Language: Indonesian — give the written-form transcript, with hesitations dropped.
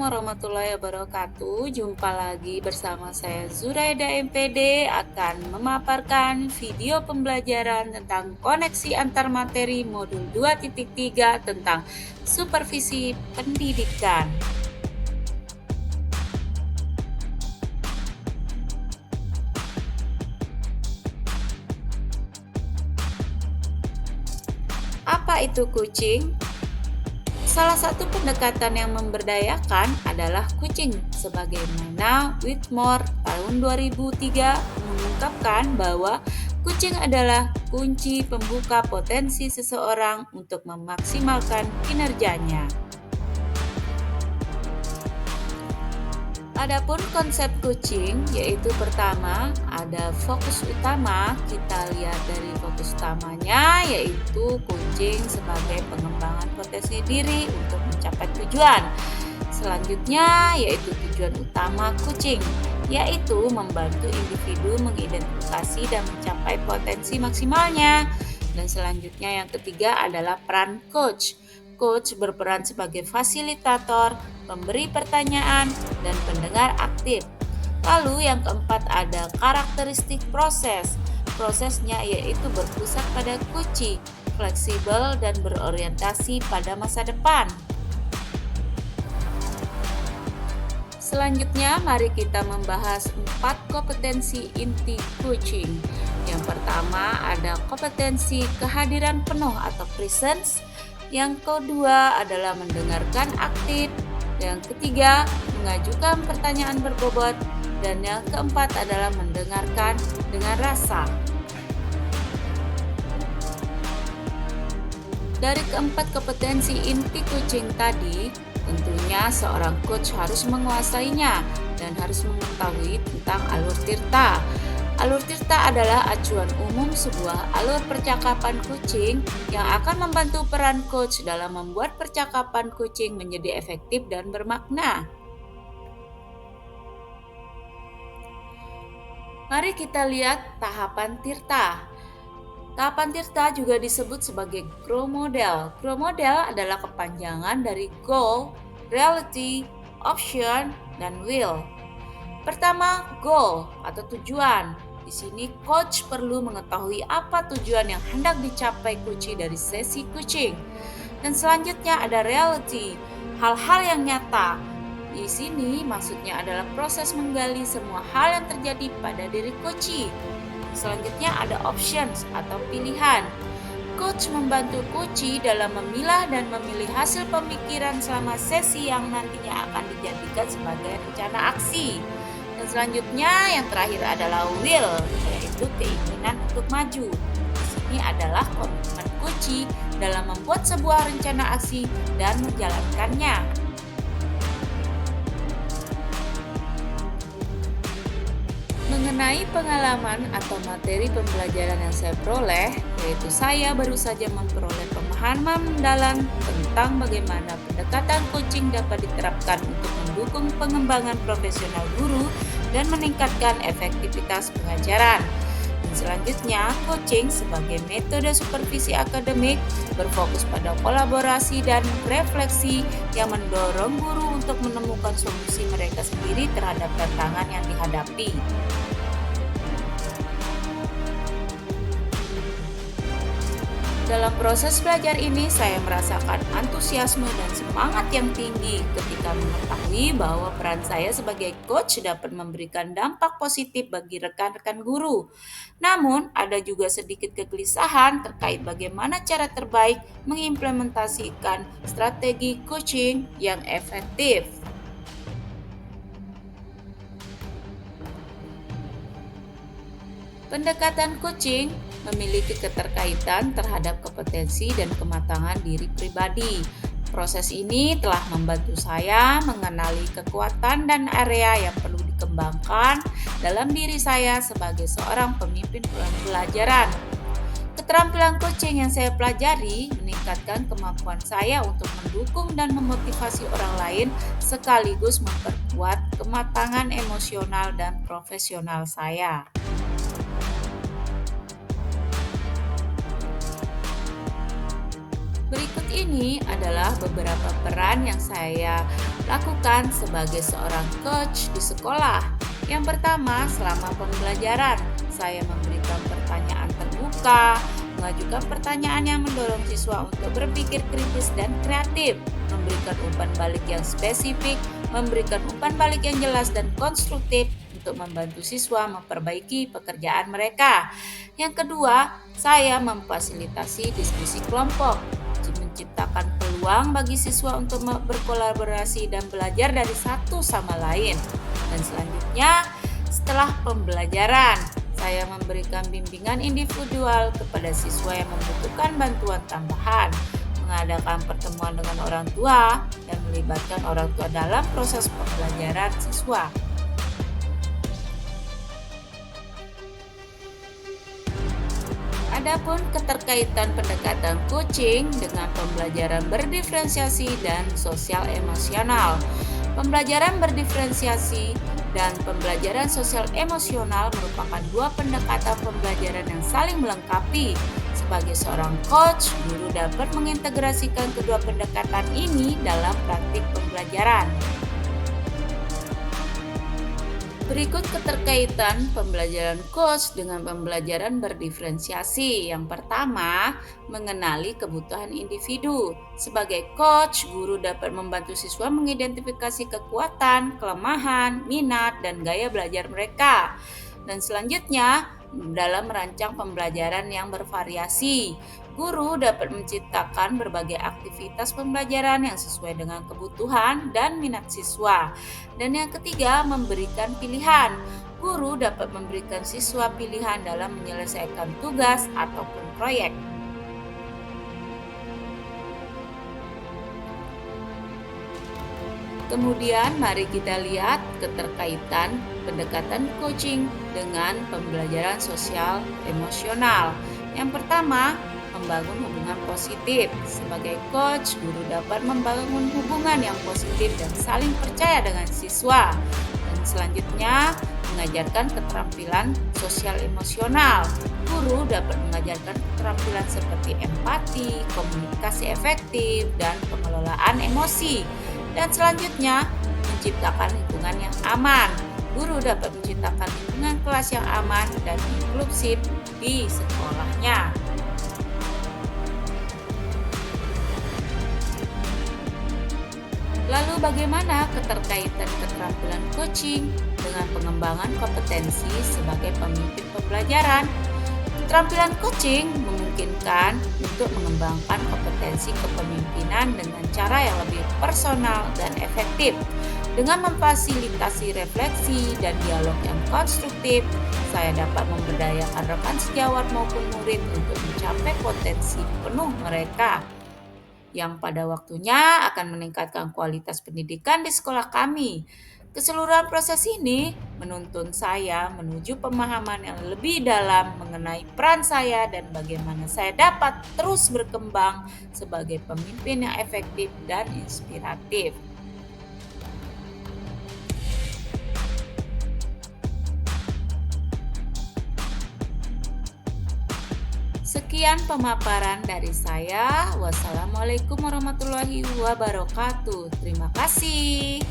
warahmatullahi wabarakatuh. Jumpa lagi bersama saya Zuraida MPD akan memaparkan video pembelajaran tentang koneksi antar materi modul 2.3 tentang supervisi pendidikan. Apa itu kucing? Salah satu pendekatan yang memberdayakan adalah kucing, sebagaimana Whitmore tahun 2003 mengungkapkan bahwa kucing adalah kunci pembuka potensi seseorang untuk memaksimalkan kinerjanya. Adapun konsep kucing, yaitu pertama ada fokus utama. Kita lihat dari fokus utamanya, yaitu kucing sebagai pengembangan potensi diri untuk mencapai tujuan. Selanjutnya yaitu tujuan utama kucing, yaitu membantu individu mengidentifikasi dan mencapai potensi maksimalnya. Dan selanjutnya yang ketiga adalah peran coach. Coach berperan sebagai fasilitator, pemberi pertanyaan, dan pendengar aktif. Lalu yang keempat ada karakteristik proses. Prosesnya yaitu berpusat pada kunci, fleksibel, dan berorientasi pada masa depan. Selanjutnya, mari kita membahas 4 kompetensi inti coaching. Yang pertama ada kompetensi kehadiran penuh atau presence. Yang kedua adalah mendengarkan aktif. Yang ketiga, mengajukan pertanyaan berbobot. Dan yang keempat adalah mendengarkan dengan rasa. Dari keempat kompetensi inti coaching tadi, tentunya seorang coach harus menguasainya dan harus mengetahui tentang alur tirta. Alur tirta adalah acuan umum sebuah alur percakapan coaching yang akan membantu peran coach dalam membuat percakapan coaching menjadi efektif dan bermakna. Mari kita lihat tahapan tirta. Tahapan tirta juga disebut sebagai grow model. Grow model adalah kepanjangan dari goal, reality, option, dan will. Pertama, goal atau tujuan. Di sini coach perlu mengetahui apa tujuan yang hendak dicapai coach dari sesi coaching. Dan selanjutnya ada reality, hal-hal yang nyata. Di sini maksudnya adalah proses menggali semua hal yang terjadi pada diri coach. Selanjutnya ada options atau pilihan. Coach membantu coach dalam memilah dan memilih hasil pemikiran selama sesi yang nantinya akan dijadikan sebagai rencana aksi. Dan selanjutnya yang terakhir adalah will, yaitu keinginan untuk maju. Di sini adalah komitmen coach dalam membuat sebuah rencana aksi dan menjalankannya. Mengenai pengalaman atau materi pembelajaran yang saya peroleh, yaitu saya baru saja memperoleh pemahaman mendalam tentang bagaimana pendekatan coaching dapat diterapkan untuk mendukung pengembangan profesional guru dan meningkatkan efektivitas pengajaran. Dan selanjutnya, coaching sebagai metode supervisi akademik berfokus pada kolaborasi dan refleksi yang mendorong guru untuk menemukan solusi mereka sendiri terhadap tantangan yang dihadapi. Dalam proses belajar ini, saya merasakan antusiasme dan semangat yang tinggi ketika mengetahui bahwa peran saya sebagai coach dapat memberikan dampak positif bagi rekan-rekan guru. Namun, ada juga sedikit kegelisahan terkait bagaimana cara terbaik mengimplementasikan strategi coaching yang efektif. Pendekatan coaching memiliki keterkaitan terhadap kompetensi dan kematangan diri pribadi. Proses ini telah membantu saya mengenali kekuatan dan area yang perlu dikembangkan dalam diri saya sebagai seorang pemimpin pembelajaran. Keterampilan coaching yang saya pelajari meningkatkan kemampuan saya untuk mendukung dan memotivasi orang lain sekaligus memperkuat kematangan emosional dan profesional saya. Berikut ini adalah beberapa peran yang saya lakukan sebagai seorang coach di sekolah? Yang pertama, selama pembelajaran, saya memberikan pertanyaan terbuka, mengajukan pertanyaan yang mendorong siswa untuk berpikir kritis dan kreatif, memberikan umpan balik yang spesifik, memberikan umpan balik yang jelas dan konstruktif untuk membantu siswa memperbaiki pekerjaan mereka. Yang kedua, saya memfasilitasi diskusi kelompok, menciptakan peluang bagi siswa untuk berkolaborasi dan belajar dari satu sama lain. Dan selanjutnya, setelah pembelajaran, saya memberikan bimbingan individual kepada siswa yang membutuhkan bantuan tambahan, mengadakan pertemuan dengan orang tua, dan melibatkan orang tua dalam proses pembelajaran siswa. Adapun keterkaitan pendekatan coaching dengan pembelajaran berdiferensiasi dan sosial emosional. Pembelajaran berdiferensiasi dan pembelajaran sosial emosional merupakan dua pendekatan pembelajaran yang saling melengkapi. Sebagai seorang coach, guru dapat mengintegrasikan kedua pendekatan ini dalam praktik pembelajaran. Berikut keterkaitan pembelajaran coach dengan pembelajaran berdiferensiasi. Yang pertama, mengenali kebutuhan individu. Sebagai coach, guru dapat membantu siswa mengidentifikasi kekuatan, kelemahan, minat, dan gaya belajar mereka. Dan selanjutnya, dalam merancang pembelajaran yang bervariasi, guru dapat menciptakan berbagai aktivitas pembelajaran yang sesuai dengan kebutuhan dan minat siswa. Dan yang ketiga, memberikan pilihan. Guru dapat memberikan siswa pilihan dalam menyelesaikan tugas ataupun proyek. Kemudian mari kita lihat keterkaitan pendekatan coaching dengan pembelajaran sosial emosional. Yang pertama, membangun hubungan positif. Sebagai coach, guru dapat membangun hubungan yang positif dan saling percaya dengan siswa. Dan selanjutnya, mengajarkan keterampilan sosial emosional. Guru dapat mengajarkan keterampilan seperti empati, komunikasi efektif, dan pengelolaan emosi. Dan selanjutnya, menciptakan lingkungan yang aman. Guru dapat menciptakan lingkungan kelas yang aman dan inklusif di sekolahnya. Lalu bagaimana keterkaitan keterampilan coaching dengan pengembangan kompetensi sebagai pemimpin pembelajaran? Keterampilan coaching memungkinkan untuk mengembangkan kompetensi kepemimpinan dengan cara yang lebih personal dan efektif. Dengan memfasilitasi refleksi dan dialog yang konstruktif, saya dapat memberdayakan rekan sejawat maupun murid untuk mencapai potensi penuh mereka, yang pada waktunya akan meningkatkan kualitas pendidikan di sekolah kami. Keseluruhan proses ini menuntun saya menuju pemahaman yang lebih dalam mengenai peran saya dan bagaimana saya dapat terus berkembang sebagai pemimpin yang efektif dan inspiratif. Sekian pemaparan dari saya. Wassalamualaikum warahmatullahi wabarakatuh. Terima kasih.